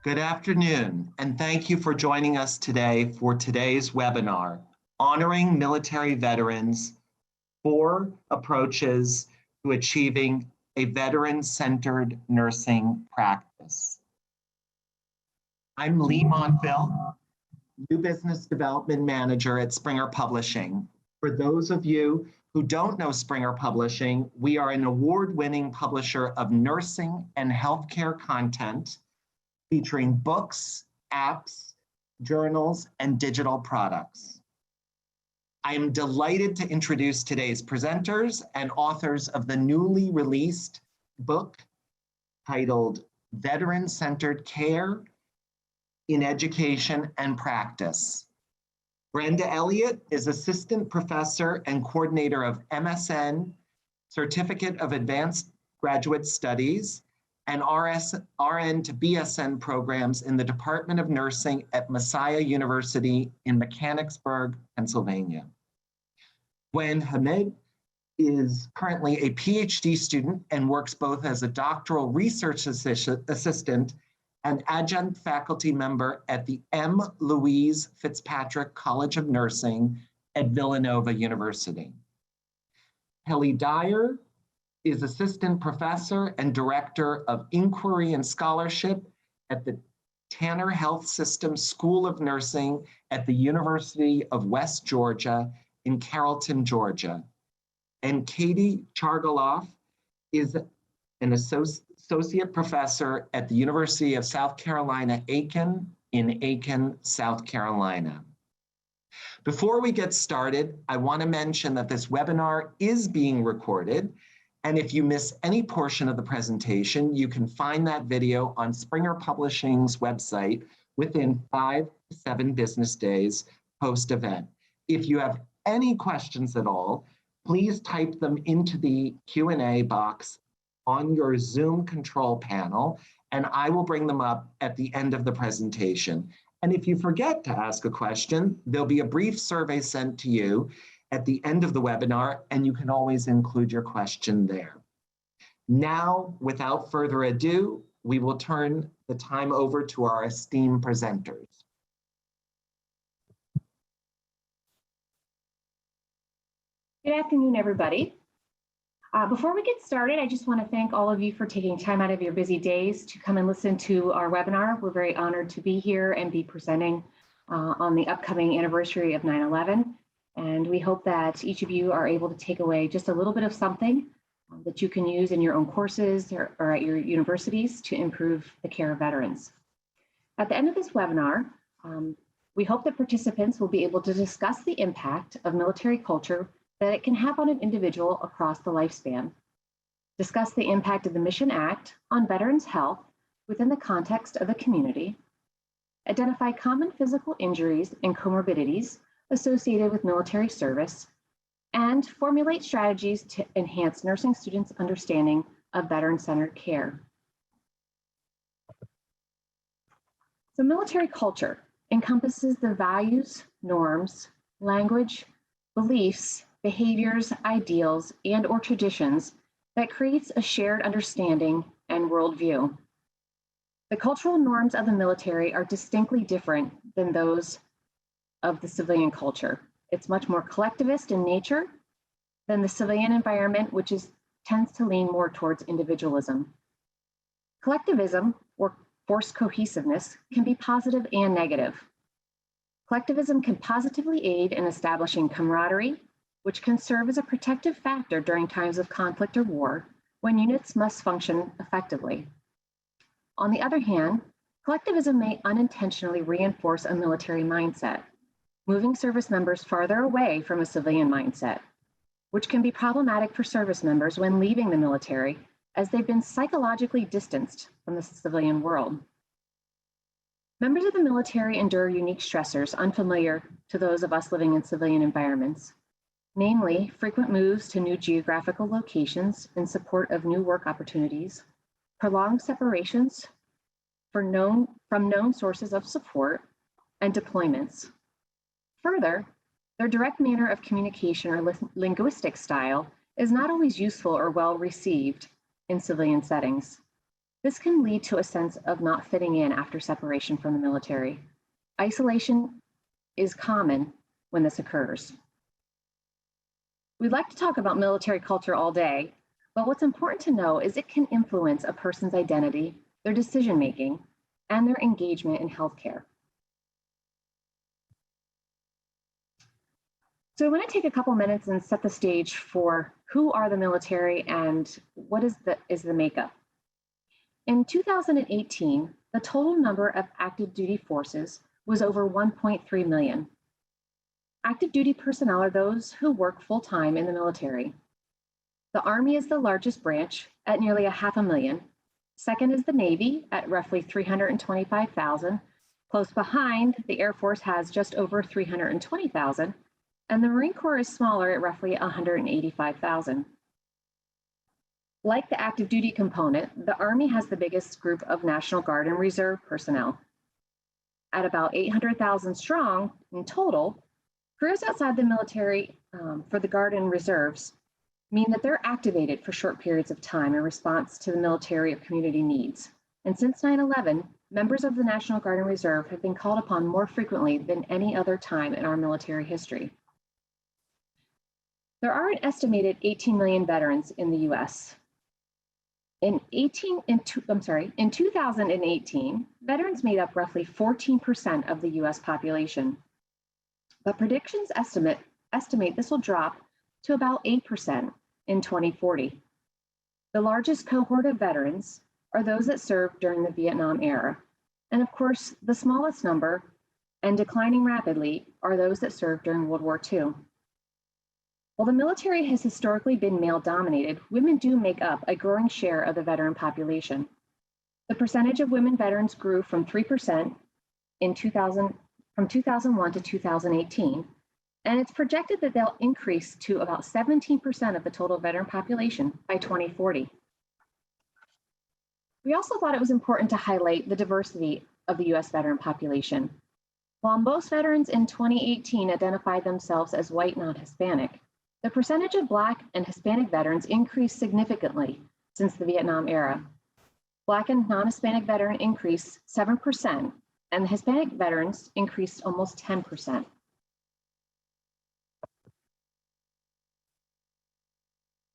Good afternoon, and thank you for joining us today for today's webinar, Honoring Military Veterans, 4 Approaches to Achieving a Veteran-Centered Nursing Practice. I'm Lee Montville, New Business Development Manager at Springer Publishing. For those of you who don't know Springer Publishing, we are an award-winning publisher of nursing and healthcare content featuring books, apps, journals, and digital products. I am delighted to introduce today's presenters and authors of the newly released book titled Veteran-Centered Care in Education and Practice. Brenda Elliott is Assistant Professor and Coordinator of MSN, Certificate of Advanced Graduate Studies, and RN to BSN programs in the Department of Nursing at Messiah University in Mechanicsburg, Pennsylvania. Gwen Hamid is currently a PhD student and works both as a doctoral research assistant and adjunct faculty member at the M. Louise Fitzpatrick College of Nursing at Villanova University. Kelly Dyer is Assistant Professor and Director of Inquiry and Scholarship at the Tanner Health System School of Nursing at the University of West Georgia in Carrollton, Georgia. And Katie Chargualaf is an Associate Professor at the University of South Carolina, Aiken in Aiken, South Carolina. Before we get started, I want to mention that this webinar is being recorded. And if you miss any portion of the presentation, you can find that video on Springer Publishing's website within 5 to 7 business days post-event. If you have any questions at all, please type them into the Q&A box on your Zoom control panel, and I will bring them up at the end of the presentation. And if you forget to ask a question, there'll be a brief survey sent to you at the end of the webinar, and you can always include your question there. Now, without further ado, we will turn the time over to our esteemed presenters. Good afternoon, everybody. Before we get started, I just want to thank all of you for taking time out of your busy days to come and listen to our webinar. We're very honored to be here and be presenting on the upcoming anniversary of 9/11. And we hope that each of you are able to take away just a little bit of something that you can use in your own courses or at your universities to improve the care of veterans. At the end of this webinar, we hope that participants will be able to discuss the impact of military culture that it can have on an individual across the lifespan, discuss the impact of the Mission Act on veterans' health within the context of the community, identify common physical injuries and comorbidities associated with military service, and formulate strategies to enhance nursing students' understanding of veteran-centered care. So military culture encompasses the values, norms, language, beliefs, behaviors, ideals, and/or traditions that creates a shared understanding and worldview. The cultural norms of the military are distinctly different than those of the civilian culture. It's much more collectivist in nature than the civilian environment, which tends to lean more towards individualism. Collectivism, or forced cohesiveness, can be positive and negative. Collectivism can positively aid in establishing camaraderie, which can serve as a protective factor during times of conflict or war, when units must function effectively. On the other hand, collectivism may unintentionally reinforce a military mindset, moving service members farther away from a civilian mindset, which can be problematic for service members when leaving the military, as they've been psychologically distanced from the civilian world. Members of the military endure unique stressors unfamiliar to those of us living in civilian environments, namely frequent moves to new geographical locations in support of new work opportunities, prolonged separations from known sources of support, and deployments. Further, their direct manner of communication or linguistic style is not always useful or well received in civilian settings. This can lead to a sense of not fitting in after separation from the military. Isolation is common when this occurs. We'd like to talk about military culture all day, but what's important to know is it can influence a person's identity, their decision-making, and their engagement in healthcare. So I want to take a couple minutes and set the stage for who are the military and what is the makeup. In 2018, the total number of active duty forces was over 1.3 million. Active duty personnel are those who work full-time in the military. The Army is the largest branch at nearly 500,000. Second is the Navy at roughly 325,000. Close behind, the Air Force has just over 320,000, and the Marine Corps is smaller at roughly 185,000. Like the active duty component, the Army has the biggest group of National Guard and Reserve personnel. At about 800,000 strong in total, careers outside the military for the Guard and Reserves mean that they're activated for short periods of time in response to the military or community needs. And since 9/11, members of the National Guard and Reserve have been called upon more frequently than any other time in our military history. There are an estimated 18 million veterans in the US. In 2018, veterans made up roughly 14% of the US population. But predictions estimate this will drop to about 8% in 2040. The largest cohort of veterans are those that served during the Vietnam era. And of course, the smallest number and declining rapidly are those that served during World War II. While the military has historically been male-dominated, women do make up a growing share of the veteran population. The percentage of women veterans grew from 3% from 2001 to 2018, and it's projected that they'll increase to about 17% of the total veteran population by 2040. We also thought it was important to highlight the diversity of the US veteran population. While most veterans in 2018 identified themselves as white, non-Hispanic, the percentage of Black and Hispanic veterans increased significantly since the Vietnam era. Black and non-Hispanic veteran increased 7%, and the Hispanic veterans increased almost 10%.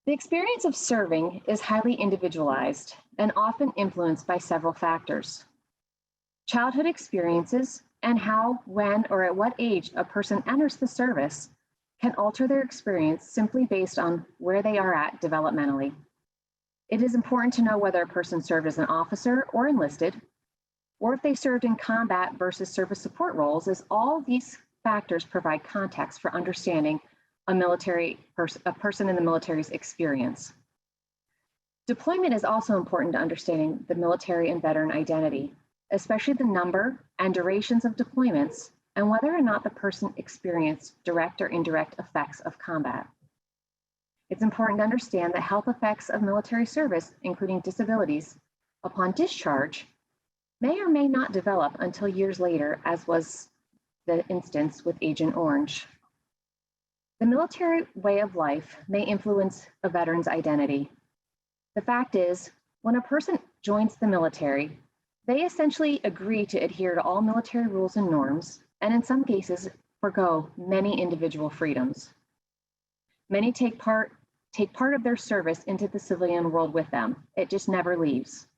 The experience of serving is highly individualized and often influenced by several factors. Childhood experiences and how, when, or at what age a person enters the service can alter their experience simply based on where they are at developmentally. It is important to know whether a person served as an officer or enlisted, or if they served in combat versus service support roles, as all these factors provide context for understanding a person in the military's experience. Deployment is also important to understanding the military and veteran identity, especially the number and durations of deployments and whether or not the person experienced direct or indirect effects of combat. It's important to understand the health effects of military service, including disabilities, upon discharge, may or may not develop until years later, as was the instance with Agent Orange. The military way of life may influence a veteran's identity. The fact is, when a person joins the military, they essentially agree to adhere to all military rules and norms, and in some cases, forgo many individual freedoms. Many take part of their service into the civilian world with them. It just never leaves.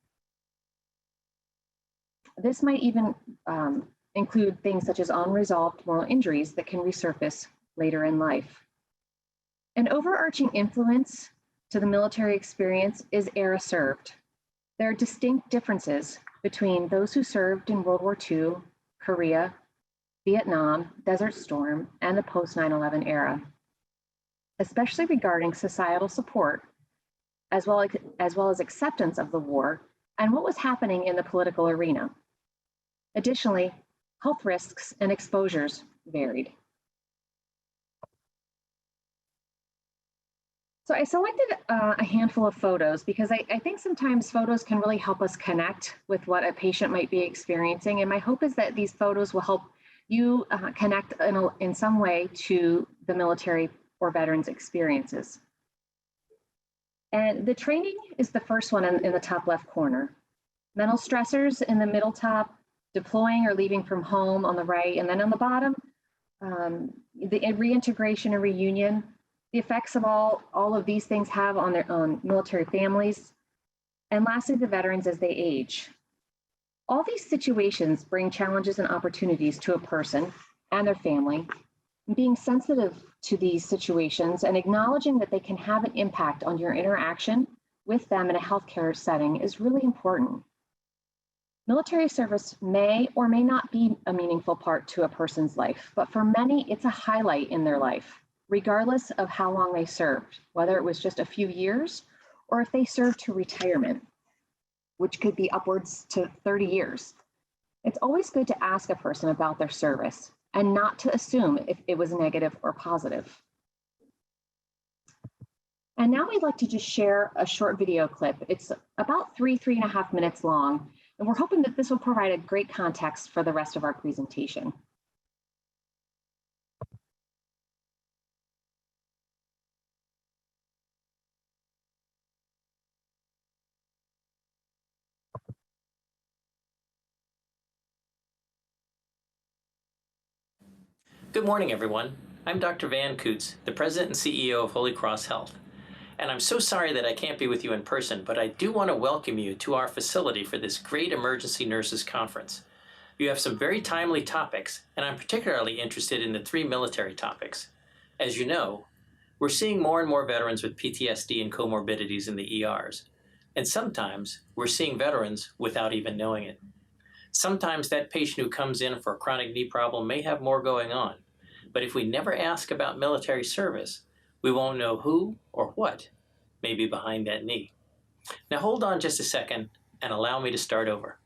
This might even include things such as unresolved moral injuries that can resurface later in life. An overarching influence to the military experience is era served. There are distinct differences between those who served in World War II, Korea, Vietnam, Desert Storm, and the post-9/11 era, especially regarding societal support, as well as acceptance of the war and what was happening in the political arena. Additionally, health risks and exposures varied. So I selected a handful of photos because I think sometimes photos can really help us connect with what a patient might be experiencing. And my hope is that these photos will help you connect in some way to the military or veterans' experiences. And the training is the first one in the top left corner. Mental stressors in the middle top, deploying or leaving from home on the right, and then on the bottom, the reintegration and reunion, the effects of all of these things have on their own military families, and lastly, the veterans as they age. All these situations bring challenges and opportunities to a person and their family. Being sensitive to these situations and acknowledging that they can have an impact on your interaction with them in a healthcare setting is really important. Military service may or may not be a meaningful part to a person's life, but for many, it's a highlight in their life, regardless of how long they served, whether it was just a few years or if they served to retirement, which could be upwards to 30 years. It's always good to ask a person about their service and not to assume if it was negative or positive. And now we'd like to just share a short video clip. It's about 3.5 minutes long, and we're hoping that this will provide a great context for the rest of our presentation. Good morning, everyone. I'm Dr. Van Coots, the President and CEO of Holy Cross Health. And I'm so sorry that I can't be with you in person, but I do want to welcome you to our facility for this great Emergency Nurses Conference. You have some very timely topics, and I'm particularly interested in the 3 military topics. As you know, we're seeing more and more veterans with PTSD and comorbidities in the ERs. And sometimes we're seeing veterans without even knowing it. Sometimes that patient who comes in for a chronic knee problem may have more going on. But if we never ask about military service, we won't know who or what may be behind that knee. Now hold on just a second and allow me to start over.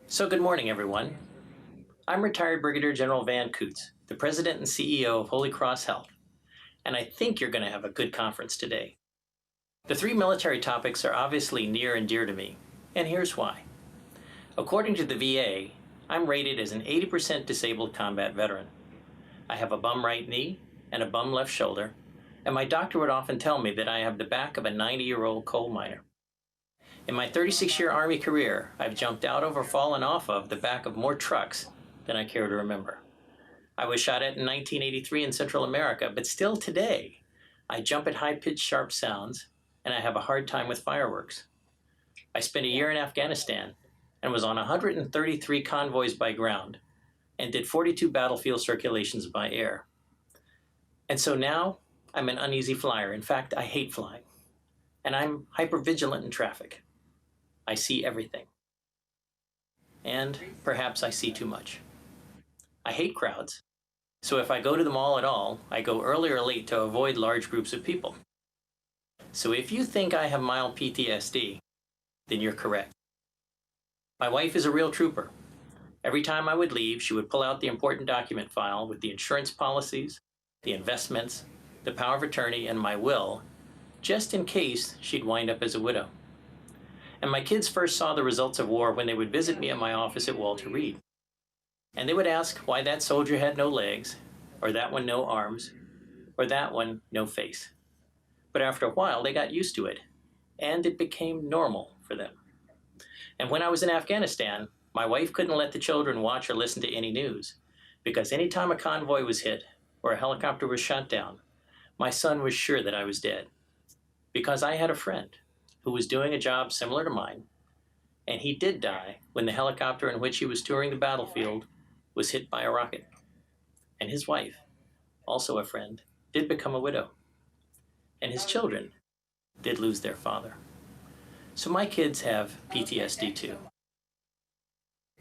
So good morning, everyone. I'm retired Brigadier General Van Coots, the President and CEO of Holy Cross Health, and I think you're going to have a good conference today. The 3 military topics are obviously near and dear to me, and here's why. According to the VA, I'm rated as an 80% disabled combat veteran. I have a bum right knee and a bum left shoulder, and my doctor would often tell me that I have the back of a 90-year-old coal miner. In my 36-year Army career, I've jumped out of or fallen off of the back of more trucks than I care to remember. I was shot at in 1983 in Central America, but still today, I jump at high-pitched sharp sounds, and I have a hard time with fireworks. I spent a year in Afghanistan and was on 133 convoys by ground and did 42 battlefield circulations by air. And so now I'm an uneasy flyer. In fact, I hate flying. And I'm hypervigilant in traffic. I see everything. And perhaps I see too much. I hate crowds. So if I go to the mall at all, I go early or late to avoid large groups of people. So if you think I have mild PTSD, then you're correct. My wife is a real trooper. Every time I would leave, she would pull out the important document file with the insurance policies, the investments, the power of attorney, and my will, just in case she'd wind up as a widow. And my kids first saw the results of war when they would visit me at my office at Walter Reed. And they would ask why that soldier had no legs, or that one no arms, or that one no face. But after a while, they got used to it, and it became normal for them. And when I was in Afghanistan, my wife couldn't let the children watch or listen to any news, because anytime a convoy was hit or a helicopter was shot down, my son was sure that I was dead, because I had a friend who was doing a job similar to mine, and he did die when the helicopter in which he was touring the battlefield was hit by a rocket. And his wife, also a friend, did become a widow. And his children did lose their father. So my kids have PTSD too.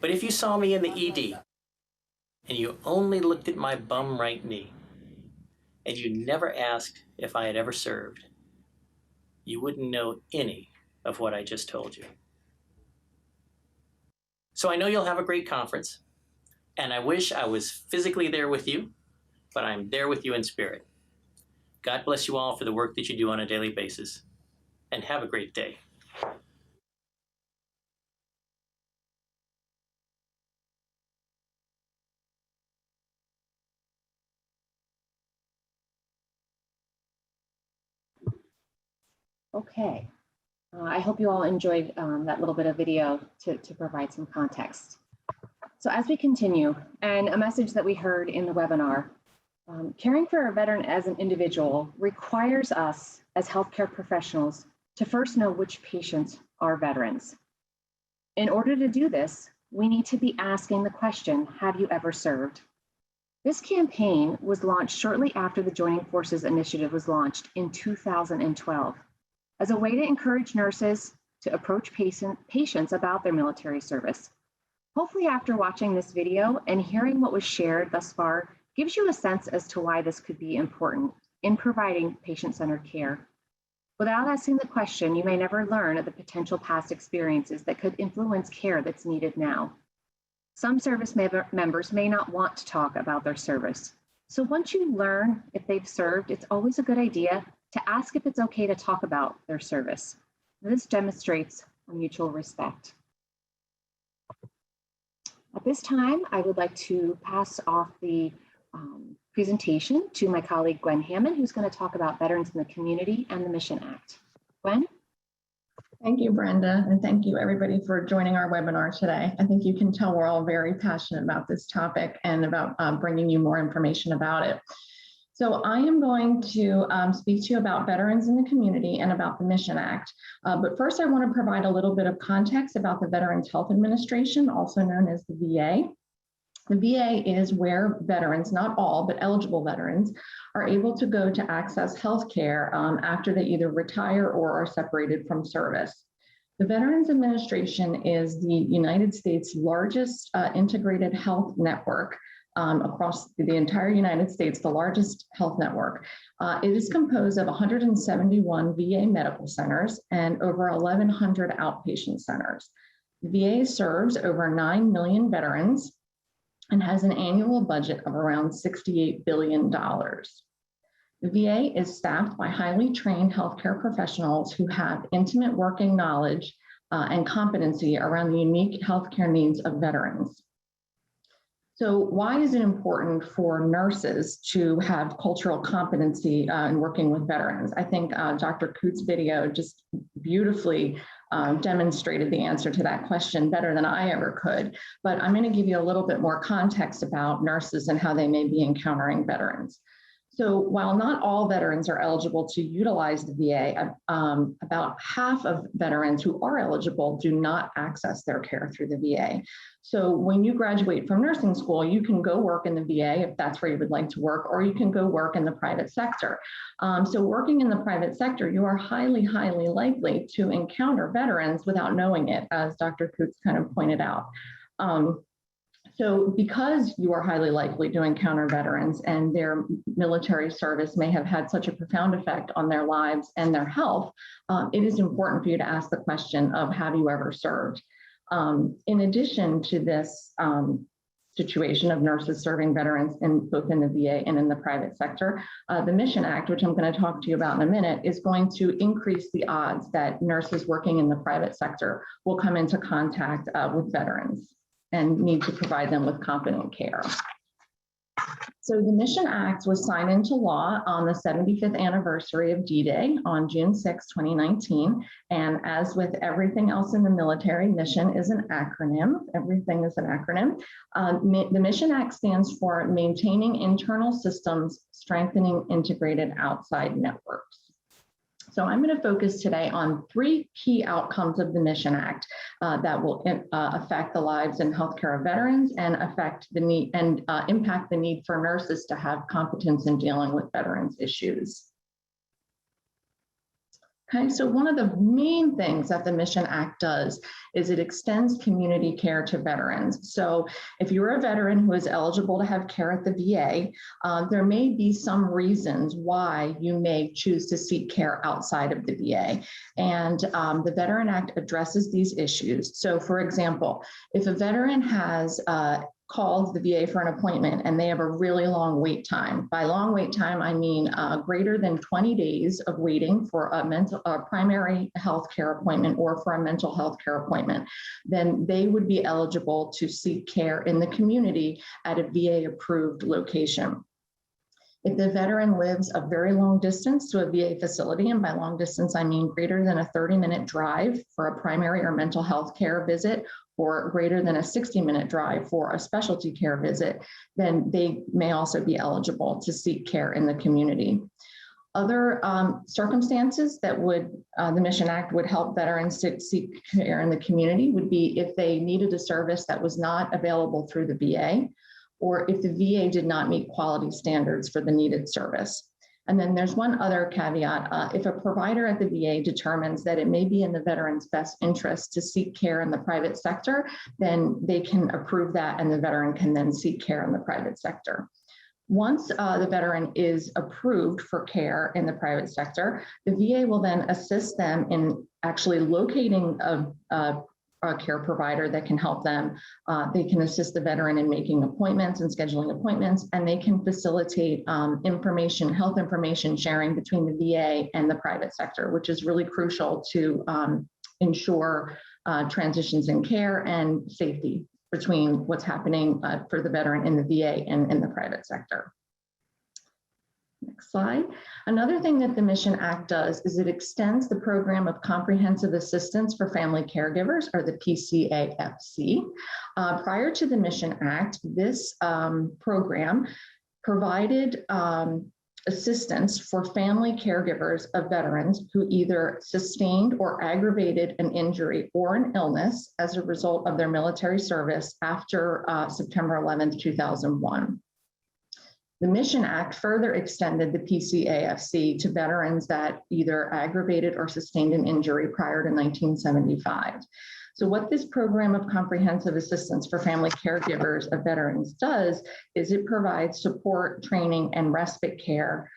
But if you saw me in the ED, and you only looked at my bum right knee, and you never asked if I had ever served, you wouldn't know any of what I just told you. So I know you'll have a great conference, and I wish I was physically there with you, but I'm there with you in spirit. God bless you all for the work that you do on a daily basis, and have a great day. Okay, I hope you all enjoyed that little bit of video to provide some context. So as we continue, and a message that we heard in the webinar, caring for a veteran as an individual requires us as healthcare professionals to first know which patients are veterans. In order to do this, we need to be asking the question, have you ever served? This campaign was launched shortly after the Joining Forces initiative was launched in 2012 as a way to encourage nurses to approach patients about their military service. Hopefully after watching this video and hearing what was shared thus far gives you a sense as to why this could be important in providing patient-centered care. Without asking the question, you may never learn of the potential past experiences that could influence care that's needed now. Some service members may not want to talk about their service. So once you learn if they've served, it's always a good idea to ask if it's okay to talk about their service. This demonstrates a mutual respect. At this time, I would like to pass off the presentation to my colleague, Gwen Hamid, who's going to talk about veterans in the community and the Mission Act. Gwen? Thank you, Brenda, and thank you everybody for joining our webinar today. I think you can tell we're all very passionate about this topic and about bringing you more information about it. So I am going to speak to you about veterans in the community and about the Mission Act. But first I want to provide a little bit of context about the Veterans Health Administration, also known as the VA. The VA is where veterans, not all, but eligible veterans, are able to go to access health care after they either retire or are separated from service. The Veterans Administration is the United States' largest integrated health network across the entire United States, the largest health network. It is composed of 171 VA medical centers and over 1,100 outpatient centers. The VA serves over 9 million veterans and has an annual budget of around $68 billion. The VA is staffed by highly trained healthcare professionals who have intimate working knowledge and competency around the unique healthcare needs of veterans. So why is it important for nurses to have cultural competency in working with veterans? I think Dr. Coots' video just beautifully demonstrated the answer to that question better than I ever could. But I'm going to give you a little bit more context about nurses and how they may be encountering veterans. So while not all veterans are eligible to utilize the VA, about half of veterans who are eligible do not access their care through the VA. So when you graduate from nursing school, you can go work in the VA if that's where you would like to work, or you can go work in the private sector. So working in the private sector, you are highly, highly likely to encounter veterans without knowing it, as Dr. Coots kind of pointed out. So because you are highly likely to encounter veterans and their military service may have had such a profound effect on their lives and their health, it is important for you to ask the question of, have you ever served? In addition to this situation of nurses serving veterans both in the VA and in the private sector, the Mission Act, which I'm going to talk to you about in a minute, is going to increase the odds that nurses working in the private sector will come into contact with veterans and need to provide them with competent care. So the Mission Act was signed into law on the 75th anniversary of D-Day on June 6, 2019. And as with everything else in the military, mission is an acronym. Everything is an acronym. The Mission Act stands for Maintaining Internal Systems, Strengthening Integrated Outside Networks. So I'm going to focus today on 3 key outcomes of the Mission Act that will affect the lives and healthcare of veterans and affect the need and impact the need for nurses to have competence in dealing with veterans issues. Okay, so one of the main things that the Mission Act does is it extends community care to veterans. So if you're a veteran who is eligible to have care at the VA, there may be some reasons why you may choose to seek care outside of the VA. And the Veteran Act addresses these issues. So for example, if a veteran has called the VA for an appointment and they have a really long wait time. By long wait time, I mean greater than 20 days of waiting for a primary health care appointment or for a mental health care appointment, then they would be eligible to seek care in the community at a VA approved location. If the veteran lives a very long distance to a VA facility, and by long distance, I mean greater than a 30-minute drive for a primary or mental health care visit, or greater than a 60-minute drive for a specialty care visit, then they may also be eligible to seek care in the community. Other circumstances that would, the Mission Act would help veterans to seek care in the community would be if they needed a service that was not available through the VA, or if the VA did not meet quality standards for the needed service. And then there's one other caveat. If a provider at the VA determines that it may be in the veteran's best interest to seek care in the private sector, then they can approve that and the veteran can then seek care in the private sector. Once the veteran is approved for care in the private sector, the VA will then assist them in actually locating a care provider that can help them. They can assist the veteran in making appointments and scheduling appointments, and they can facilitate health information sharing between the VA and the private sector, which is really crucial to ensure transitions in care and safety between what's happening for the veteran in the VA and in the private sector. Next slide. Another thing that the Mission Act does is it extends the program of comprehensive assistance for family caregivers, or the PCAFC. Prior to the Mission Act, this program provided assistance for family caregivers of veterans who either sustained or aggravated an injury or an illness as a result of their military service after September 11th, 2001. The Mission Act further extended the PCAFC to veterans that either aggravated or sustained an injury prior to 1975. So what this program of comprehensive assistance for family caregivers of veterans does is it provides support, training, and respite care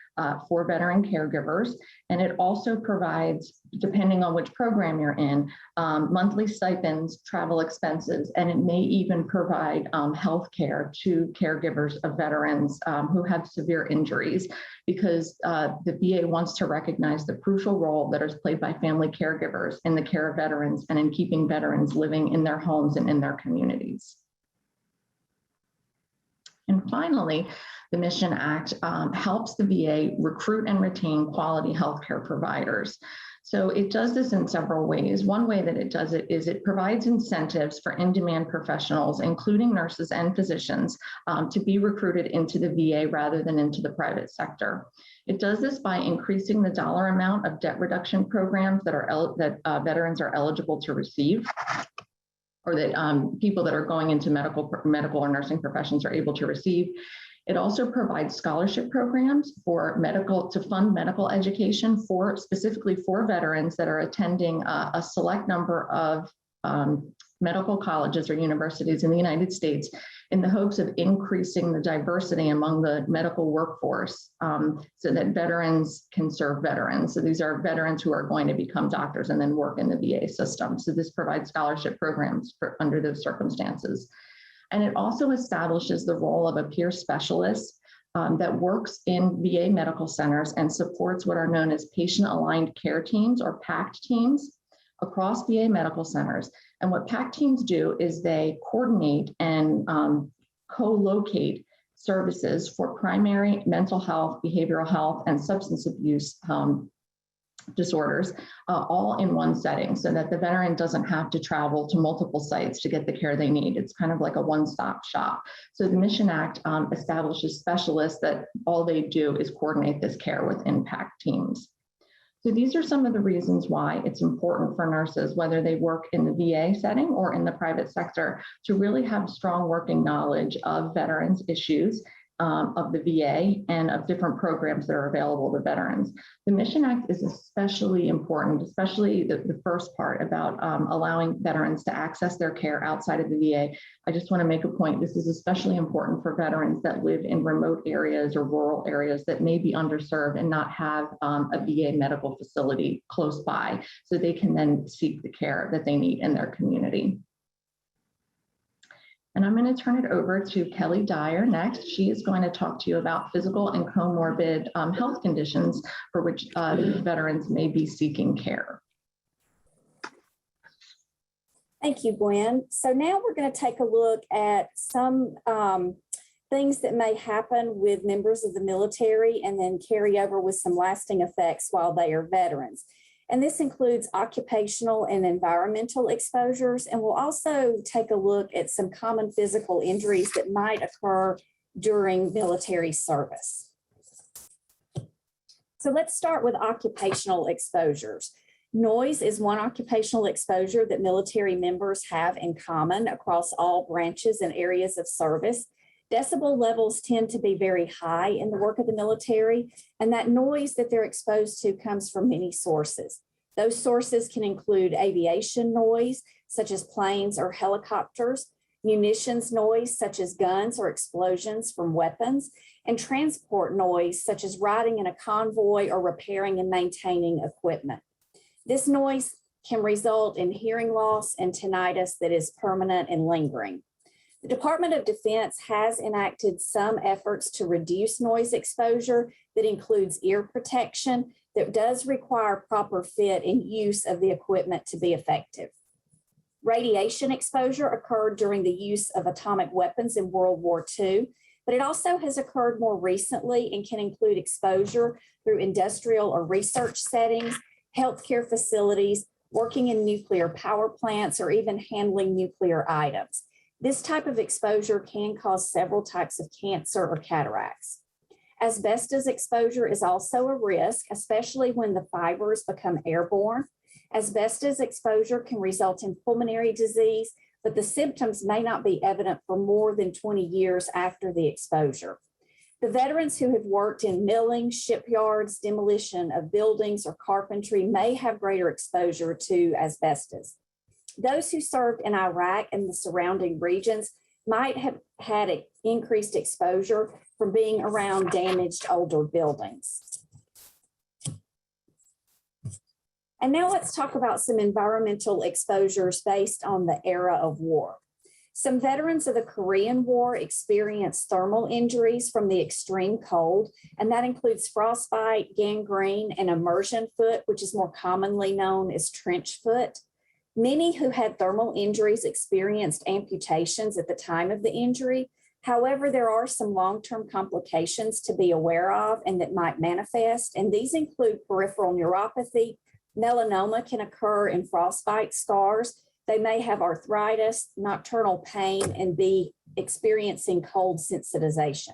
for veteran caregivers. And it also provides, depending on which program you're in, monthly stipends, travel expenses, and it may even provide health care to caregivers of veterans who have severe injuries, because the VA wants to recognize the crucial role that is played by family caregivers in the care of veterans and in keeping veterans living in their homes and in their communities. And finally, the Mission Act helps the VA recruit and retain quality healthcare providers. So it does this in several ways. One way that it does it is it provides incentives for in-demand professionals, including nurses and physicians, to be recruited into the VA rather than into the private sector. It does this by increasing the dollar amount of debt reduction programs that veterans are eligible to receive, or that people that are going into medical or nursing professions are able to receive. It also provides scholarship programs to fund medical education specifically for veterans that are attending a select number of medical colleges or universities in the United States, in the hopes of increasing the diversity among the medical workforce so that veterans can serve veterans. So these are veterans who are going to become doctors and then work in the VA system. So this provides scholarship programs under those circumstances. And it also establishes the role of a peer specialist that works in VA medical centers and supports what are known as patient-aligned care teams, or PACT teams, across VA medical centers. And what PACT teams do is they coordinate and co-locate services for primary mental health, behavioral health, and substance abuse disorders, all in one setting, so that the veteran doesn't have to travel to multiple sites to get the care they need. It's kind of like a one-stop shop. So the Mission Act establishes specialists that all they do is coordinate this care within PACT teams. So these are some of the reasons why it's important for nurses, whether they work in the VA setting or in the private sector, to really have strong working knowledge of veterans' issues, of the VA, and of different programs that are available to veterans. The Mission Act is especially important, especially the first part about allowing veterans to access their care outside of the VA. I just want to make a point. This is especially important for veterans that live in remote areas or rural areas that may be underserved and not have a VA medical facility close by, so they can then seek the care that they need in their community. And I'm going to turn it over to Kelly Dyer next. She is going to talk to you about physical and comorbid health conditions for which veterans may be seeking care. Thank you, Gwen. So now we're going to take a look at some things that may happen with members of the military and then carry over with some lasting effects while they are veterans. And this includes occupational and environmental exposures. And we'll also take a look at some common physical injuries that might occur during military service. So let's start with occupational exposures. Noise is one occupational exposure that military members have in common across all branches and areas of service. Decibel levels tend to be very high in the work of the military, and that noise that they're exposed to comes from many sources. Those sources can include aviation noise, such as planes or helicopters, munitions noise, such as guns or explosions from weapons, and transport noise, such as riding in a convoy or repairing and maintaining equipment. This noise can result in hearing loss and tinnitus that is permanent and lingering. The Department of Defense has enacted some efforts to reduce noise exposure that includes ear protection that does require proper fit and use of the equipment to be effective. Radiation exposure occurred during the use of atomic weapons in World War II, but it also has occurred more recently and can include exposure through industrial or research settings, healthcare facilities, working in nuclear power plants, or even handling nuclear items. This type of exposure can cause several types of cancer or cataracts. Asbestos exposure is also a risk, especially when the fibers become airborne. Asbestos exposure can result in pulmonary disease, but the symptoms may not be evident for more than 20 years after the exposure. The veterans who have worked in milling, shipyards, demolition of buildings, or carpentry may have greater exposure to asbestos. Those who served in Iraq and the surrounding regions might have had increased exposure from being around damaged older buildings. And now let's talk about some environmental exposures based on the era of war. Some veterans of the Korean War experienced thermal injuries from the extreme cold, and that includes frostbite, gangrene, and immersion foot, which is more commonly known as trench foot. Many who had thermal injuries experienced amputations at the time of the injury. However, there are some long-term complications to be aware of and that might manifest, and these include peripheral neuropathy. Melanoma can occur in frostbite scars. They may have arthritis, nocturnal pain, and be experiencing cold sensitization.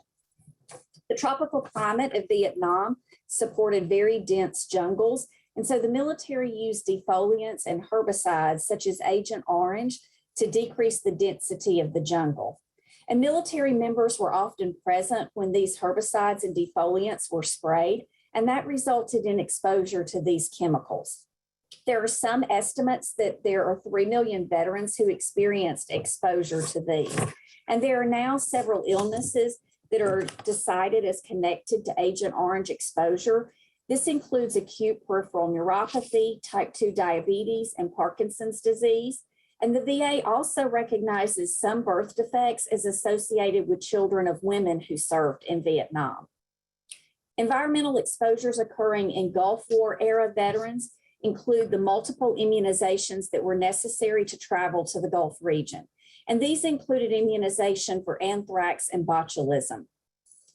The tropical climate of Vietnam supported very dense jungles, and so the military used defoliants and herbicides such as Agent Orange to decrease the density of the jungle. And military members were often present when these herbicides and defoliants were sprayed, and that resulted in exposure to these chemicals. There are some estimates that there are 3 million veterans who experienced exposure to these. And there are now several illnesses that are decided as connected to Agent Orange exposure. This includes acute peripheral neuropathy, type 2 diabetes, and Parkinson's disease. And the VA also recognizes some birth defects as associated with children of women who served in Vietnam. Environmental exposures occurring in Gulf War era veterans include the multiple immunizations that were necessary to travel to the Gulf region. And these included immunization for anthrax and botulism.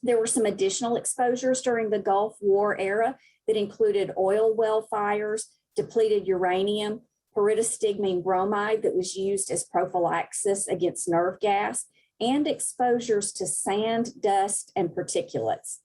There were some additional exposures during the Gulf War era that included oil well fires, depleted uranium, pyridostigmine bromide that was used as prophylaxis against nerve gas, and exposures to sand, dust, and particulates.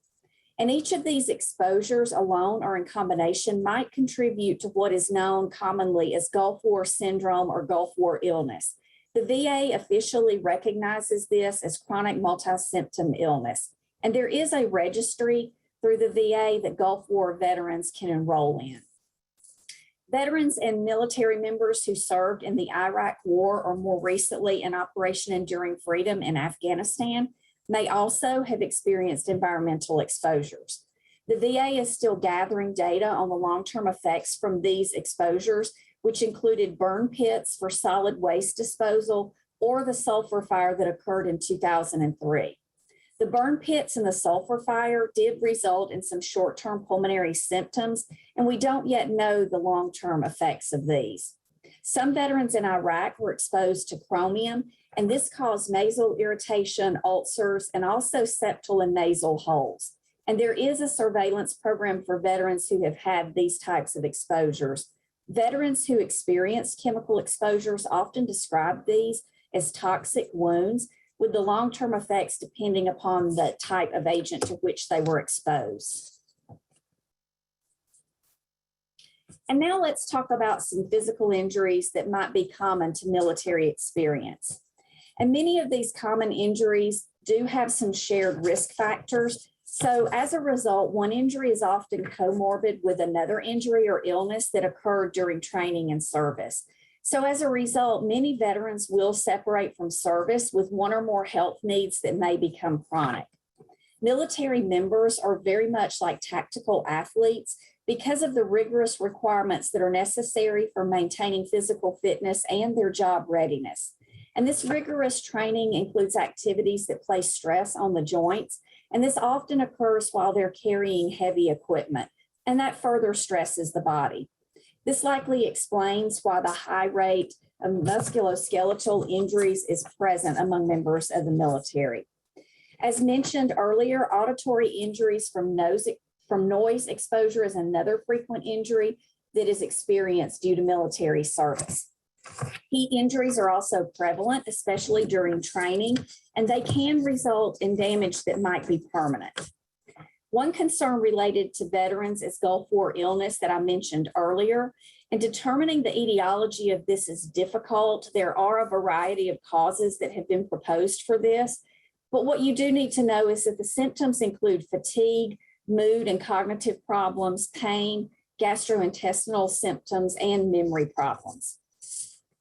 And each of these exposures alone or in combination might contribute to what is known commonly as Gulf War syndrome or Gulf War illness. The VA officially recognizes this as chronic multi-symptom illness. And there is a registry through the VA that Gulf War veterans can enroll in. Veterans and military members who served in the Iraq War or more recently in Operation Enduring Freedom in Afghanistan may also have experienced environmental exposures. The VA is still gathering data on the long-term effects from these exposures, which included burn pits for solid waste disposal or the sulfur fire that occurred in 2003. The burn pits and the sulfur fire did result in some short-term pulmonary symptoms, and we don't yet know the long-term effects of these. Some veterans in Iraq were exposed to chromium, and this caused nasal irritation, ulcers, and also septal and nasal holes. And there is a surveillance program for veterans who have had these types of exposures. Veterans who experience chemical exposures often describe these as toxic wounds, with the long-term effects depending upon the type of agent to which they were exposed. And now let's talk about some physical injuries that might be common to military experience. And many of these common injuries do have some shared risk factors. So as a result, one injury is often comorbid with another injury or illness that occurred during training and service. So as a result, many veterans will separate from service with one or more health needs that may become chronic. Military members are very much like tactical athletes because of the rigorous requirements that are necessary for maintaining physical fitness and their job readiness. And this rigorous training includes activities that place stress on the joints, and this often occurs while they're carrying heavy equipment, and that further stresses the body. This likely explains why the high rate of musculoskeletal injuries is present among members of the military. As mentioned earlier, auditory injuries from noise exposure is another frequent injury that is experienced due to military service. Heat injuries are also prevalent, especially during training, and they can result in damage that might be permanent. One concern related to veterans is Gulf War illness that I mentioned earlier, and determining the etiology of this is difficult. There are a variety of causes that have been proposed for this, but what you do need to know is that the symptoms include fatigue, mood and cognitive problems, pain, gastrointestinal symptoms, and memory problems.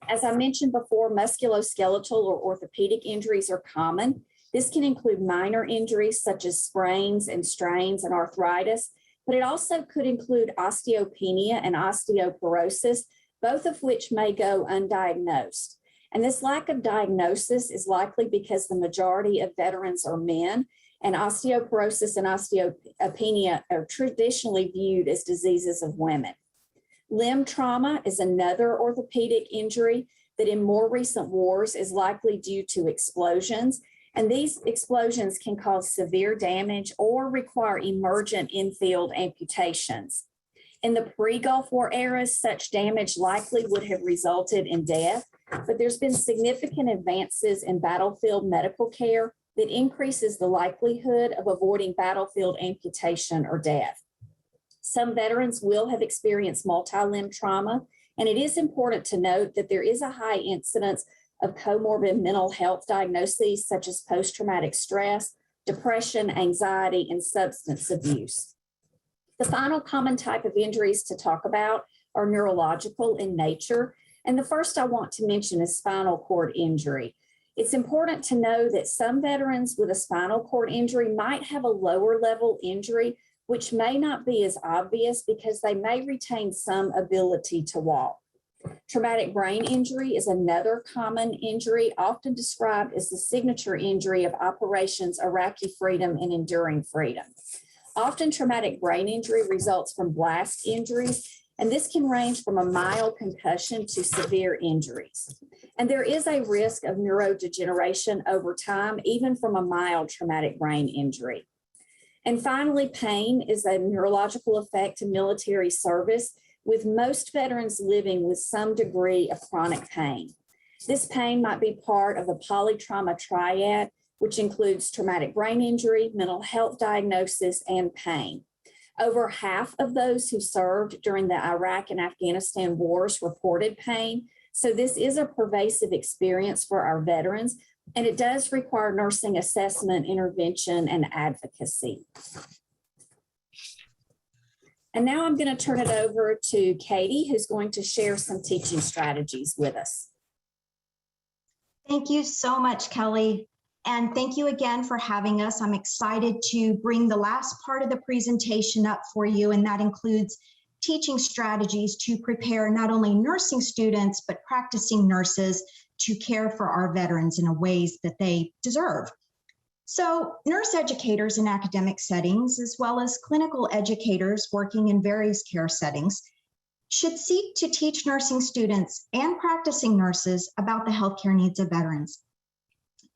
As I mentioned before, musculoskeletal or orthopedic injuries are common. This can include minor injuries such as sprains and strains and arthritis, but it also could include osteopenia and osteoporosis, both of which may go undiagnosed. And this lack of diagnosis is likely because the majority of veterans are men, and osteoporosis and osteopenia are traditionally viewed as diseases of women. Limb trauma is another orthopedic injury that in more recent wars is likely due to explosions. And these explosions can cause severe damage or require emergent in-field amputations. In the pre-Gulf War eras, such damage likely would have resulted in death, but there's been significant advances in battlefield medical care that increases the likelihood of avoiding battlefield amputation or death. Some veterans will have experienced multi-limb trauma, and it is important to note that there is a high incidence of comorbid mental health diagnoses such as post-traumatic stress, depression, anxiety, and substance abuse. The final common type of injuries to talk about are neurological in nature, and the first I want to mention is spinal cord injury. It's important to know that some veterans with a spinal cord injury might have a lower level injury, which may not be as obvious because they may retain some ability to walk. Traumatic brain injury is another common injury, often described as the signature injury of operations Iraqi Freedom and Enduring Freedom. Often traumatic brain injury results from blast injuries, and this can range from a mild concussion to severe injuries. And there is a risk of neurodegeneration over time, even from a mild traumatic brain injury. And finally, pain is a neurological effect to military service, with most veterans living with some degree of chronic pain. This pain might be part of the polytrauma triad, which includes traumatic brain injury, mental health diagnosis, and pain. Over half of those who served during the Iraq and Afghanistan wars reported pain, so this is a pervasive experience for our veterans, and it does require nursing assessment, intervention, and advocacy. And now I'm going to turn it over to Katie, who's going to share some teaching strategies with us. Thank you so much, Kelly. And thank you again for having us. I'm excited to bring the last part of the presentation up for you, and that includes teaching strategies to prepare not only nursing students, but practicing nurses to care for our veterans in ways that they deserve. So nurse educators in academic settings, as well as clinical educators working in various care settings, should seek to teach nursing students and practicing nurses about the healthcare needs of veterans.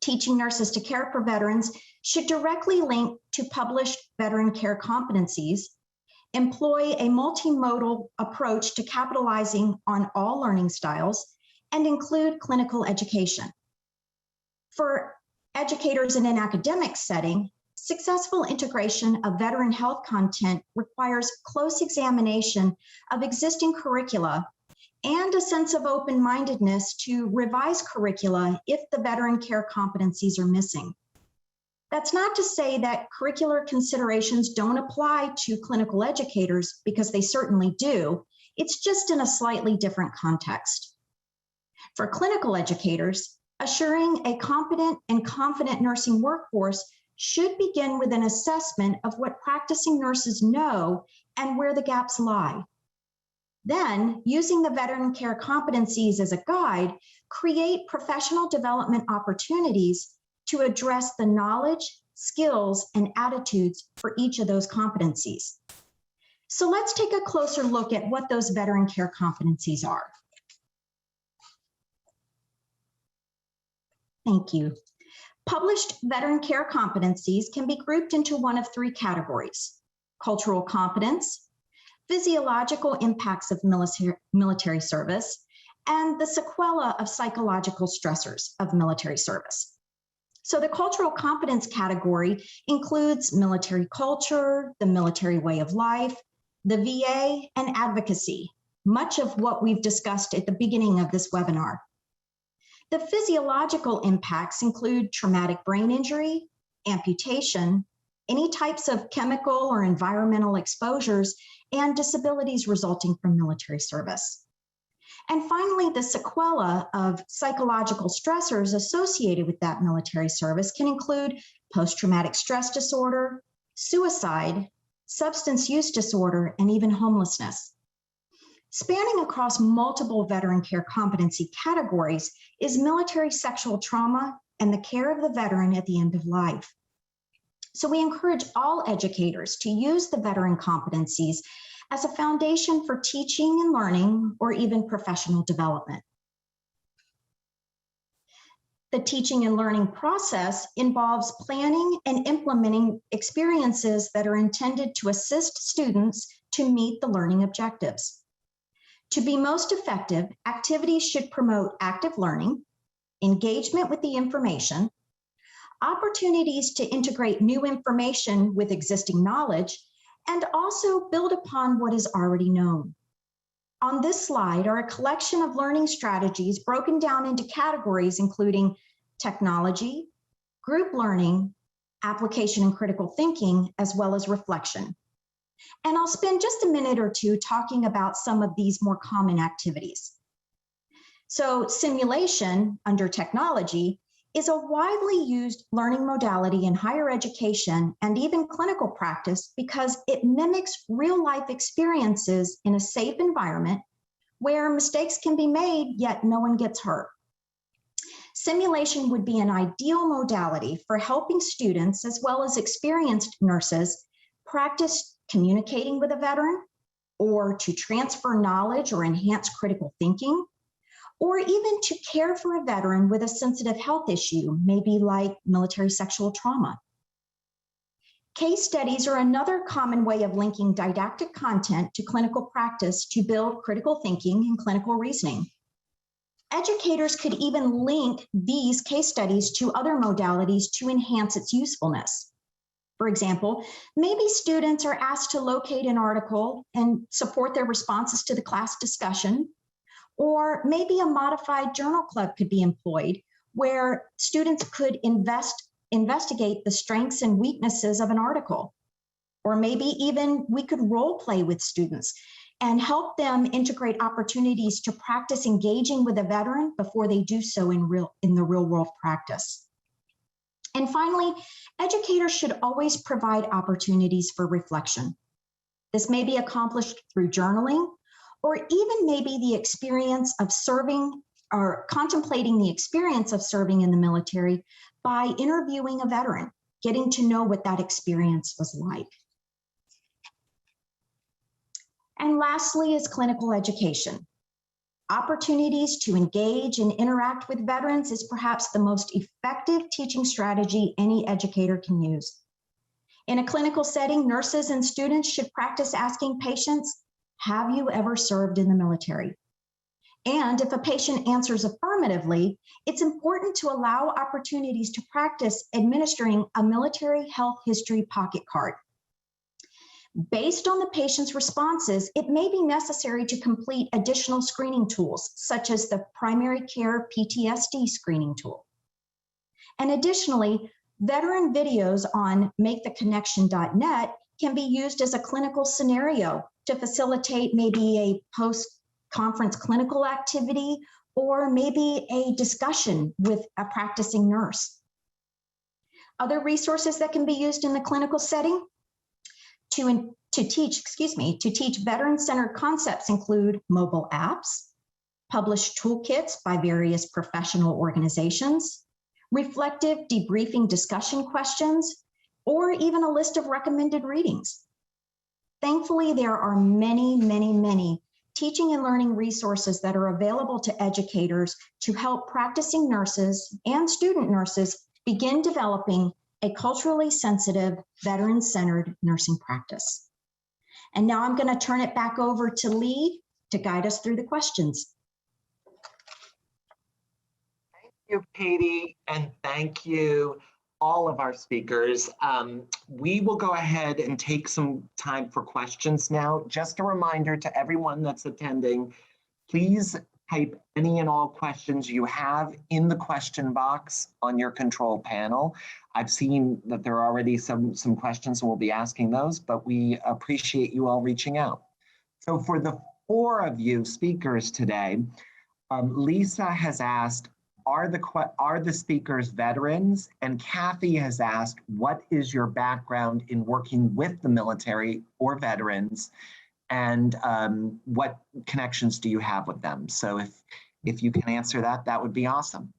teaching nurses to care for veterans should directly link to published veteran care competencies, employ a multimodal approach to capitalizing on all learning styles, and include clinical education. For educators in an academic setting, successful integration of veteran health content requires close examination of existing curricula and a sense of open-mindedness to revise curricula if the veteran care competencies are missing. That's not to say that curricular considerations don't apply to clinical educators, because they certainly do. It's just in a slightly different context. For clinical educators, assuring a competent and confident nursing workforce should begin with an assessment of what practicing nurses know and where the gaps lie. Then, using the veteran care competencies as a guide, create professional development opportunities to address the knowledge, skills, and attitudes for each of those competencies. So let's take a closer look at what those veteran care competencies are. Thank you. Published veteran care competencies can be grouped into one of three categories: cultural competence, physiological impacts of military service, and the sequela of psychological stressors of military service. So the cultural competence category includes military culture, the military way of life, the VA, and advocacy, much of what we've discussed at the beginning of this webinar. The physiological impacts include traumatic brain injury, amputation, any types of chemical or environmental exposures, and disabilities resulting from military service. And finally, the sequela of psychological stressors associated with that military service can include post-traumatic stress disorder, suicide, substance use disorder, and even homelessness. Spanning across multiple veteran care competency categories is military sexual trauma and the care of the veteran at the end of life. So we encourage all educators to use the veteran competencies as a foundation for teaching and learning, or even professional development. The teaching and learning process involves planning and implementing experiences that are intended to assist students to meet the learning objectives. To be most effective, activities should promote active learning, engagement with the information, opportunities to integrate new information with existing knowledge, and also build upon what is already known. On this slide are a collection of learning strategies broken down into categories including technology, group learning, application and critical thinking, as well as reflection. And I'll spend just a minute or two talking about some of these more common activities. So simulation under technology is a widely used learning modality in higher education and even clinical practice because it mimics real-life experiences in a safe environment where mistakes can be made, yet no one gets hurt. Simulation would be an ideal modality for helping students, as well as experienced nurses, practice communicating with a veteran, or to transfer knowledge or enhance critical thinking, or even to care for a veteran with a sensitive health issue, maybe like military sexual trauma. Case studies are another common way of linking didactic content to clinical practice to build critical thinking and clinical reasoning. Educators could even link these case studies to other modalities to enhance its usefulness. For example, maybe students are asked to locate an article and support their responses to the class discussion, or maybe a modified journal club could be employed where students could investigate the strengths and weaknesses of an article. Or maybe even we could role play with students and help them integrate opportunities to practice engaging with a veteran before they do so in the real world practice. And finally, educators should always provide opportunities for reflection. This may be accomplished through journaling, or even maybe the experience of serving or contemplating the experience of serving in the military by interviewing a veteran, getting to know what that experience was like. And lastly is clinical education. Opportunities to engage and interact with veterans is perhaps the most effective teaching strategy any educator can use. In a clinical setting, nurses and students should practice asking patients, have you ever served in the military? And if a patient answers affirmatively, it's important to allow opportunities to practice administering a military health history pocket card. Based on the patient's responses, it may be necessary to complete additional screening tools, such as the primary care PTSD screening tool. And additionally, veteran videos on maketheconnection.net can be used as a clinical scenario to facilitate maybe a post-conference clinical activity or maybe a discussion with a practicing nurse. Other resources that can be used in the clinical setting to teach veteran-centered concepts include mobile apps, published toolkits by various professional organizations, reflective debriefing discussion questions, or even a list of recommended readings. Thankfully, there are many teaching and learning resources that are available to educators to help practicing nurses and student nurses begin developing a culturally sensitive, veteran-centered nursing practice. And now I'm going to turn it back over to Lee to guide us through the questions. Thank you, Katie, and thank you, all of our speakers. We will go ahead and take some time for questions now. Just a reminder to everyone that's attending, please type any and all questions you have in the question box on your control panel. I've seen that there are already some questions, and we'll be asking those, but we appreciate you all reaching out. So for the 4 of you speakers today, Lisa has asked, are the speakers veterans? And Kathy has asked, what is your background in working with the military or veterans? And what connections do you have with them? So if you can answer that, that would be awesome.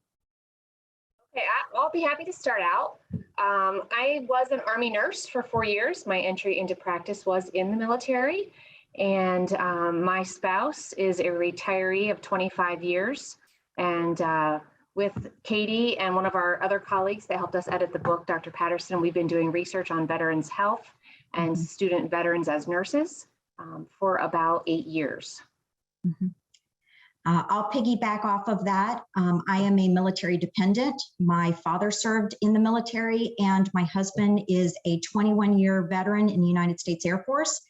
Okay, I'll be happy to start out. I was an Army nurse for 4 years. My entry into practice was in the military. And my spouse is a retiree of 25 years. And with Katie and one of our other colleagues that helped us edit the book, Dr. Patterson, we've been doing research on veterans' health and student veterans as nurses for about 8 years. I'll piggyback off of that. I am a military dependent. My father served in the military, and my husband is a 21-year veteran in the United States Air Force.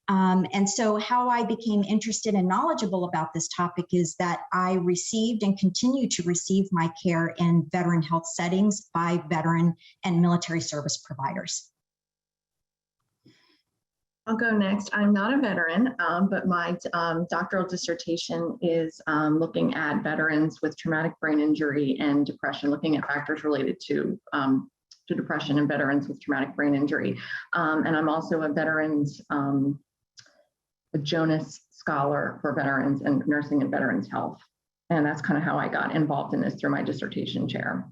And so how I became interested and knowledgeable about this topic is that I received and continue to receive my care in veteran health settings by veteran and military service providers. I'll go next. I'm not a veteran, but my doctoral dissertation is looking at veterans with traumatic brain injury and depression, looking at factors related to depression and veterans with traumatic brain injury. And I'm also a veterans, a Jonas Scholar for veterans and nursing and veterans health. And that's kind of how I got involved in this through my dissertation chair.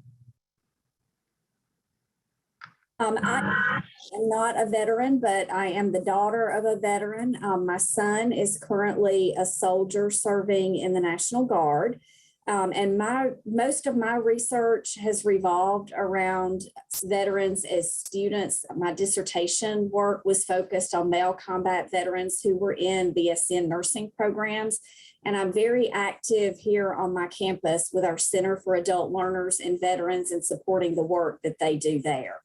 I am not a veteran, but I am the daughter of a veteran. My son is currently a soldier serving in the National Guard. And most of my research has revolved around veterans as students. My dissertation work was focused on male combat veterans who were in BSN nursing programs. And I'm very active here on my campus with our Center for Adult Learners and Veterans and supporting the work that they do there.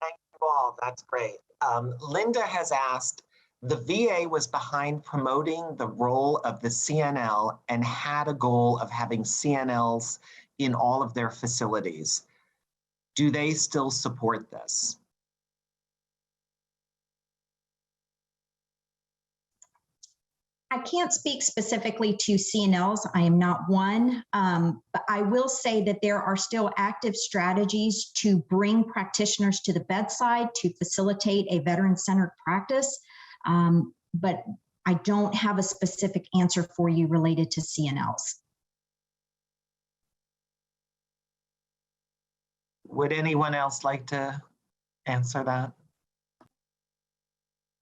Thank you all, that's great. Linda has asked, the VA was behind promoting the role of the CNL and had a goal of having CNLs in all of their facilities. Do they still support this? I can't speak specifically to CNLs. I am not one, but I will say that there are still active strategies to bring practitioners to the bedside to facilitate a veteran-centered practice. But I don't have a specific answer for you related to CNLs. Would anyone else like to answer that?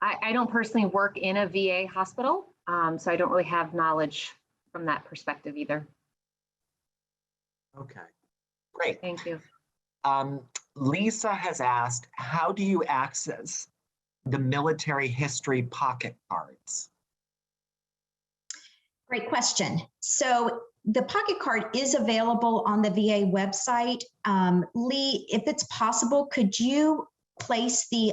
I don't personally work in a VA hospital, So I don't really have knowledge from that perspective either. Okay, great. Thank you. Lisa has asked, how do you access the military history pocket cards? Great question. So the pocket card is available on the VA website. Lee, if it's possible, could you place the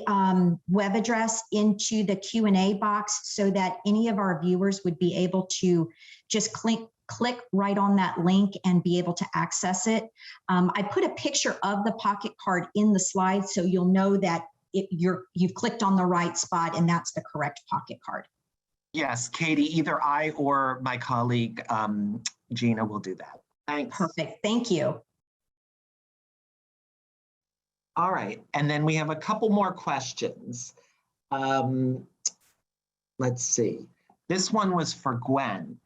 web address into the Q&A box so that any of our viewers would be able to just click right on that link and be able to access it? I put a picture of the pocket card in the slide so you'll know that you've clicked on the right spot and that's the correct pocket card. Yes, Katie, either I or my colleague, Gina, will do that. Thanks. Perfect, thank you. All right, and then we have a couple more questions. Let's see. This one was for Gwen.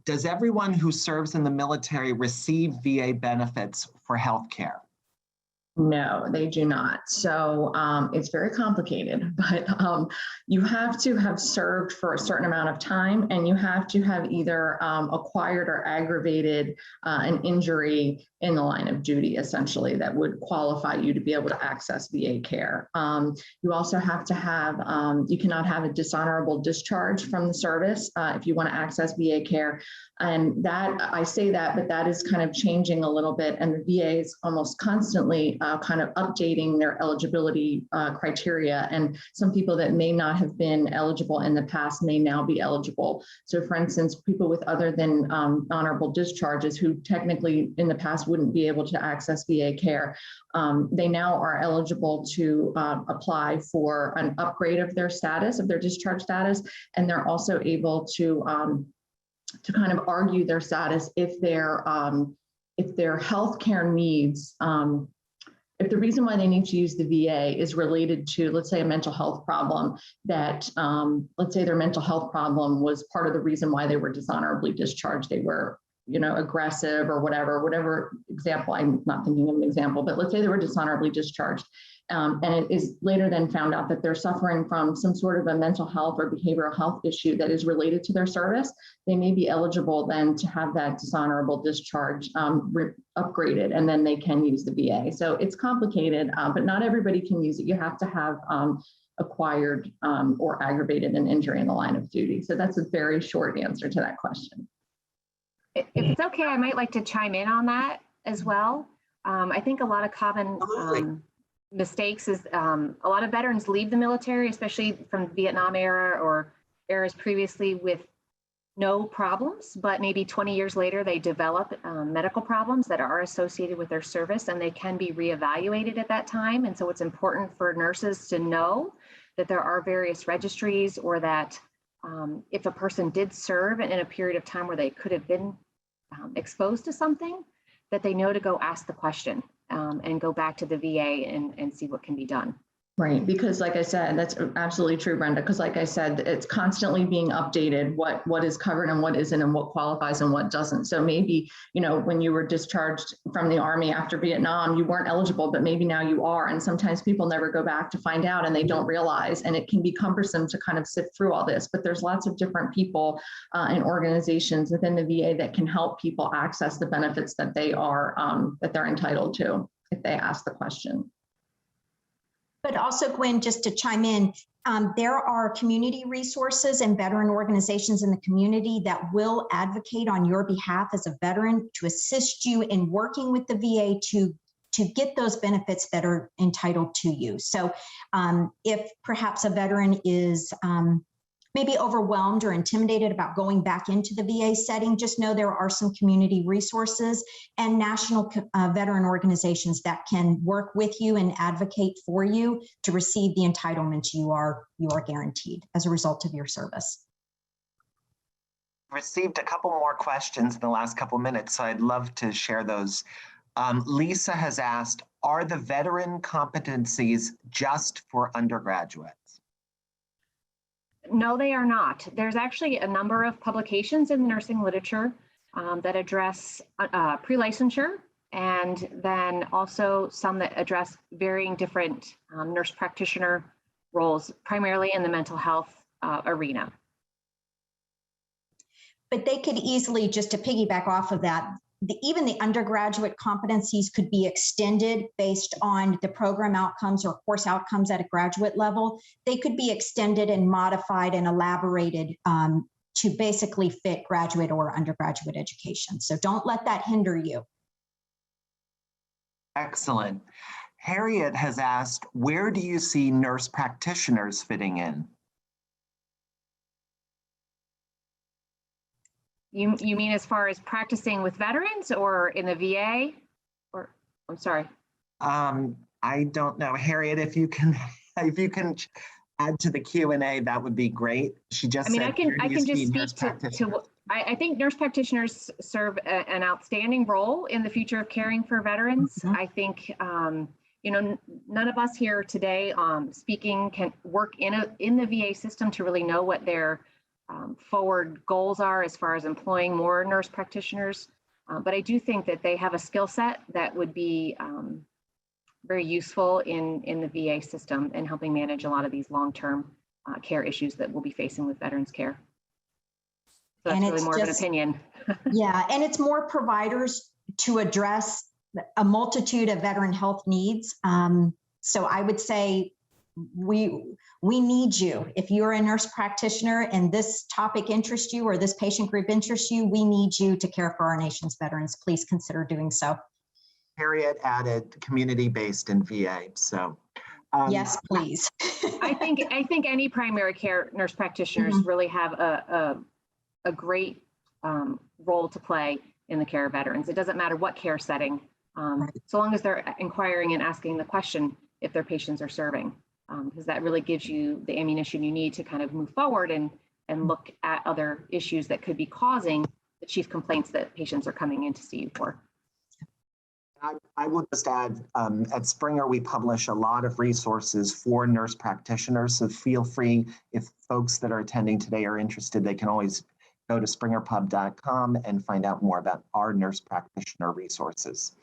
Does everyone who serves in the military receive VA benefits for healthcare? No, they do not. So it's very complicated, but you have to have served for a certain amount of time, and you have to have either acquired or aggravated an injury in the line of duty, essentially, that would qualify you to be able to access VA care. You also have to have, you cannot have a dishonorable discharge from the service if you want to access VA care. And that, I say that, but that is kind of changing a little bit, and the VA is almost constantly kind of updating their eligibility criteria, and some people that may not have been eligible in the past may now be eligible. So for instance, people with other than honorable discharges who technically in the past wouldn't be able to access VA care, they now are eligible to apply for an upgrade of their status, of their discharge status, and they're also able to kind of argue their status if their healthcare needs, if the reason why they need to use the VA is related to, let's say, a mental health problem, that let's say their mental health problem was part of the reason why they were dishonorably discharged. They were, you know, aggressive or whatever example, I'm not thinking of an example, but let's say they were dishonorably discharged. And it is later then found out that they're suffering from some sort of a mental health or behavioral health issue that is related to their service. They may be eligible then to have that dishonorable discharge upgraded, and then they can use the VA. So it's complicated, but not everybody can use it. You have to have acquired or aggravated an injury in the line of duty. So that's a very short answer to that question. If it's okay, I might like to chime in on that as well. I think a lot of common mistakes is a lot of veterans leave the military, especially from the Vietnam era or eras previously, with no problems, but maybe 20 years later they develop medical problems that are associated with their service, and they can be reevaluated at that time. And so it's important for nurses to know that there are various registries, or that if a person did serve in a period of time where they could have been exposed to something, that they know to go ask the question and go back to the VA and see what can be done. Right, because like I said, that's absolutely true, Brenda, because like I said, it's constantly being updated, what is covered and what isn't, and what qualifies and what doesn't. So maybe, you know, when you were discharged from the Army after Vietnam, you weren't eligible, but maybe now you are. And sometimes people never go back to find out, and they don't realize, and it can be cumbersome to kind of sift through all this. But there's lots of different people and organizations within the VA that can help people access the benefits that they are, that they're entitled to if they ask the question. But also, Gwen, just to chime in, there are community resources and veteran organizations in the community that will advocate on your behalf as a veteran to assist you in working with the VA to get those benefits that are entitled to you. So if perhaps a veteran is maybe overwhelmed or intimidated about going back into the VA setting, just know there are some community resources and national veteran organizations that can work with you and advocate for you to receive the entitlements you are guaranteed as a result of your service. Received a couple more questions in the last couple of minutes, so I'd love to share those. Lisa has asked, are the veteran competencies just for undergraduates? No, they are not. There's actually a number of publications in the nursing literature that address pre-licensure, and then also some that address varying different nurse practitioner roles, primarily in the mental health arena. But they could easily, just to piggyback off of that, even the undergraduate competencies could be extended based on the program outcomes or course outcomes at a graduate level. They could be extended and modified and elaborated to basically fit graduate or undergraduate education. So don't let that hinder you. Excellent. Harriet has asked, where do you see nurse practitioners fitting in? You mean as far as practicing with veterans or in the VA? Or I'm sorry. I don't know, Harriet. If you can add to the Q&A, that would be great. She just said, I can just speak to I think nurse practitioners serve an outstanding role in the future of caring for veterans. Mm-hmm. I think you know, none of us here today speaking can work in the VA system to really know what their forward goals are as far as employing more nurse practitioners. But I do think that they have a skill set that would be very useful in the VA system and helping manage a lot of these long-term care issues that we'll be facing with veterans care. So that's really more of an opinion. Yeah, and it's more providers to address a multitude of veteran health needs. So I would say we need you. If you're a nurse practitioner and this topic interests you or this patient group interests you, we need you to care for our nation's veterans. Please consider doing so. Harriet added community-based in VA, so. Yes, please. I think any primary care nurse practitioners mm-hmm. really have a great role to play in the care of veterans. It doesn't matter what care setting, right. So long as they're inquiring and asking the question if their patients are serving, because that really gives you the ammunition you need to kind of move forward and look at other issues that could be causing the chief complaints that patients are coming in to see you for. I will just add, at Springer, we publish a lot of resources for nurse practitioners. So feel free, if folks that are attending today are interested, they can always go to springerpub.com and find out more about our nurse practitioner resources.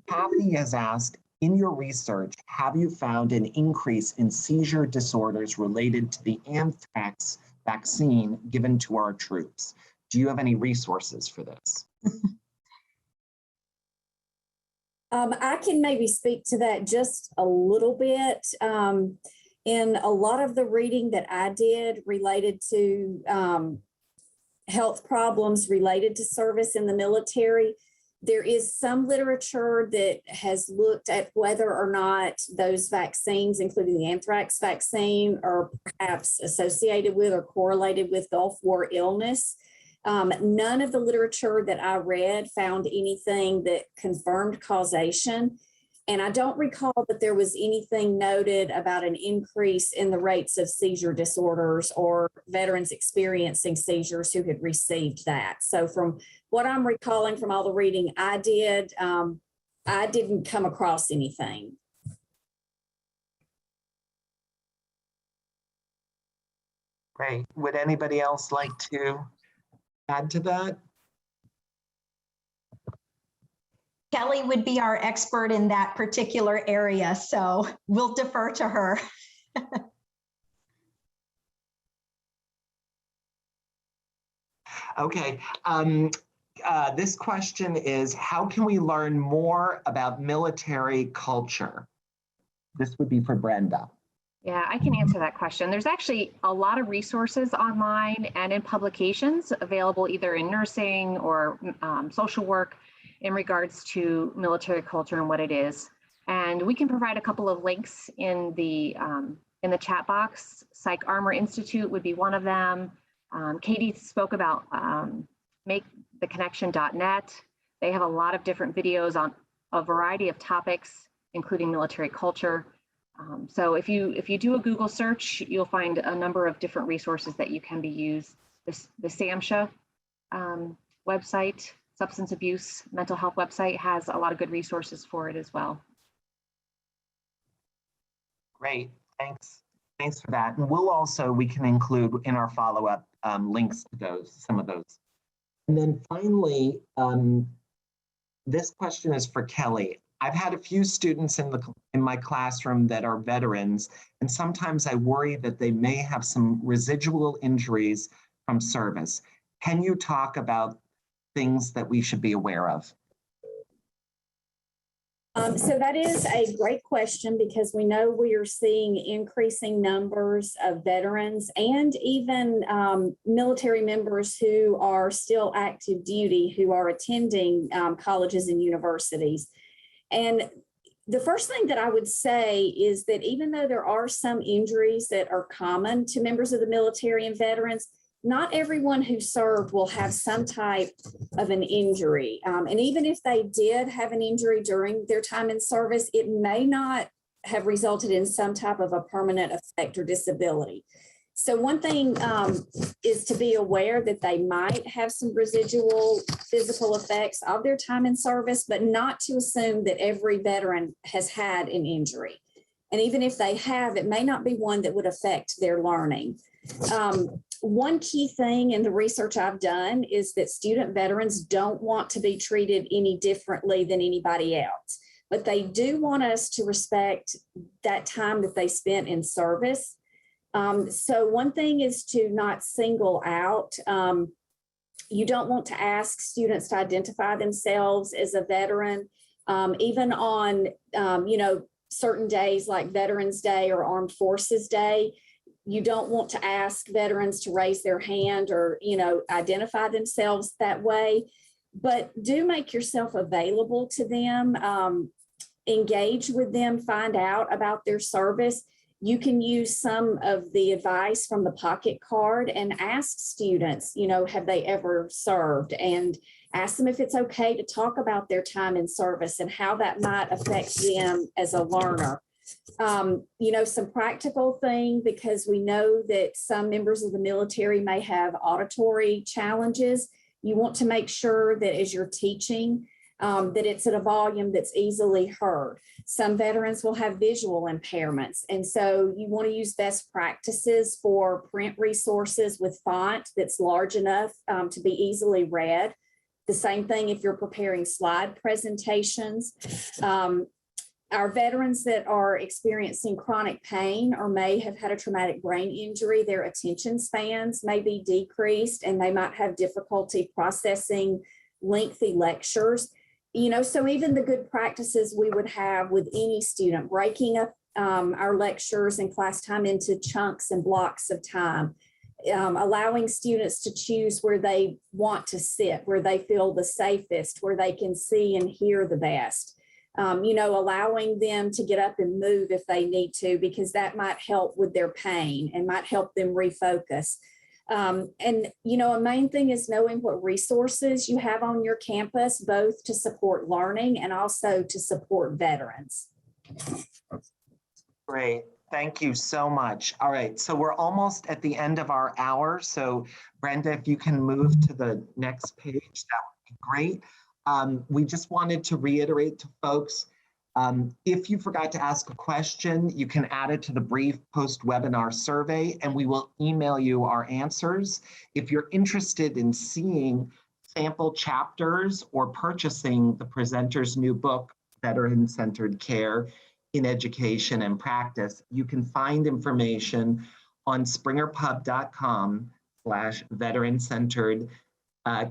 Kathy has asked, in your research, have you found an increase in seizure disorders related to the anthrax vaccine given to our troops? Do you have any resources for this? I can maybe speak to that just a little bit. In a lot of the reading that I did related to health problems related to service in the military, there is some literature that has looked at whether or not those vaccines, including the anthrax vaccine, are perhaps associated with or correlated with Gulf War illness. None of the literature that I read found anything that confirmed causation. And I don't recall that there was anything noted about an increase in the rates of seizure disorders or veterans experiencing seizures who had received that. So from what I'm recalling from all the reading I did, I didn't come across anything. Great. Would anybody else like to add to that? Kelly would be our expert in that particular area, so we'll defer to her. Okay. This question is, how can we learn more about military culture? This would be for Brenda. Yeah, I can answer that question. There's actually a lot of resources online and in publications available either in nursing or social work in regards to military culture and what it is. And we can provide a couple of links in the chat box. Psych Armor Institute would be one of them. Katie spoke about maketheconnection.net. They have a lot of different videos on a variety of topics, including military culture. So if you do a Google search, you'll find a number of different resources that you can be used. The SAMHSA website, substance abuse mental health website, has a lot of good resources for it as well. Great, thanks for that. And we can include in our follow-up links to some of those. And then finally, this question is for Kelly. I've had a few students in my classroom that are veterans, and sometimes I worry that they may have some residual injuries from service. Can you talk about things that we should be aware of? So that is a great question because we know we are seeing increasing numbers of veterans and even military members who are still active duty who are attending colleges and universities. And the first thing that I would say is that even though there are some injuries that are common to members of the military and veterans, not everyone who served will have some type of an injury. And even if they did have an injury during their time in service, it may not have resulted in some type of a permanent effect or disability. So one thing is to be aware that they might have some residual physical effects of their time in service, but not to assume that every veteran has had an injury. And even if they have, it may not be one that would affect their learning. One key thing in the research I've done is that student veterans don't want to be treated any differently than anybody else, but they do want us to respect that time that they spent in service. So one thing is to not single out. You don't want to ask students to identify themselves as a veteran, even on, certain days like Veterans Day or Armed Forces Day. You don't want to ask veterans to raise their hand or, identify themselves that way, but do make yourself available to them, engage with them, find out about their service. You can use some of the advice from the pocket card and ask students, have they ever served, and ask them if it's okay to talk about their time in service and how that might affect them as a learner. Some practical thing, because we know that some members of the military may have auditory challenges. You want to make sure that as you're teaching, that it's at a volume that's easily heard. Some veterans will have visual impairments. And so you want to use best practices for print resources with font that's large enough to be easily read. The same thing if you're preparing slide presentations. Our veterans that are experiencing chronic pain or may have had a traumatic brain injury, their attention spans may be decreased and they might have difficulty processing lengthy lectures. So even the good practices we would have with any student, breaking up our lectures and class time into chunks and blocks of time, allowing students to choose where they want to sit, where they feel the safest, where they can see and hear the best. Allowing them to get up and move if they need to, because that might help with their pain and might help them refocus. A main thing is knowing what resources you have on your campus, both to support learning and also to support veterans. Great. Thank you so much. All right, so we're almost at the end of our hour. So Brenda, if you can move to the next page, that would be great. We just wanted to reiterate to folks, if you forgot to ask a question, you can add it to the brief post-webinar survey and we will email you our answers. If you're interested in seeing sample chapters or purchasing the presenter's new book, Veteran-Centered Care in Education and Practice, you can find information on springerpub.com/veteran-centered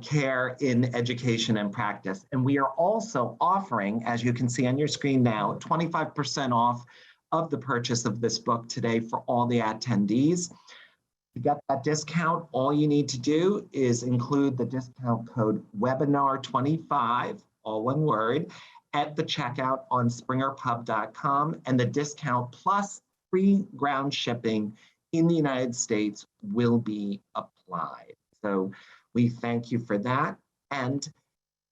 care in education and practice. And we are also offering, as you can see on your screen now, 25% off of the purchase of this book today for all the attendees. To get that discount, all you need to do is include the discount code webinar25, all one word, at the checkout on springerpub.com, and the discount plus free ground shipping in the United States will be applied. So we thank you for that. And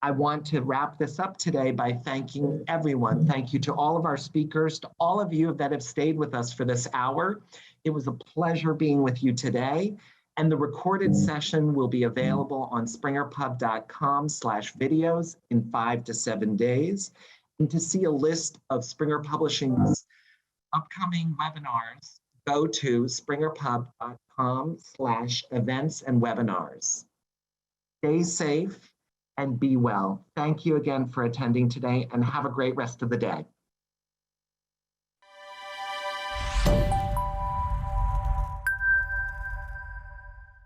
I want to wrap this up today by thanking everyone. Thank you to all of our speakers, to all of you that have stayed with us for this hour. It was a pleasure being with you today. And the recorded session will be available on springerpub.com/videos in 5 to 7 days. And to see a list of Springer Publishing's upcoming webinars, go to springerpub.com/events and webinars. Stay safe and be well. Thank you again for attending today and have a great rest of the day.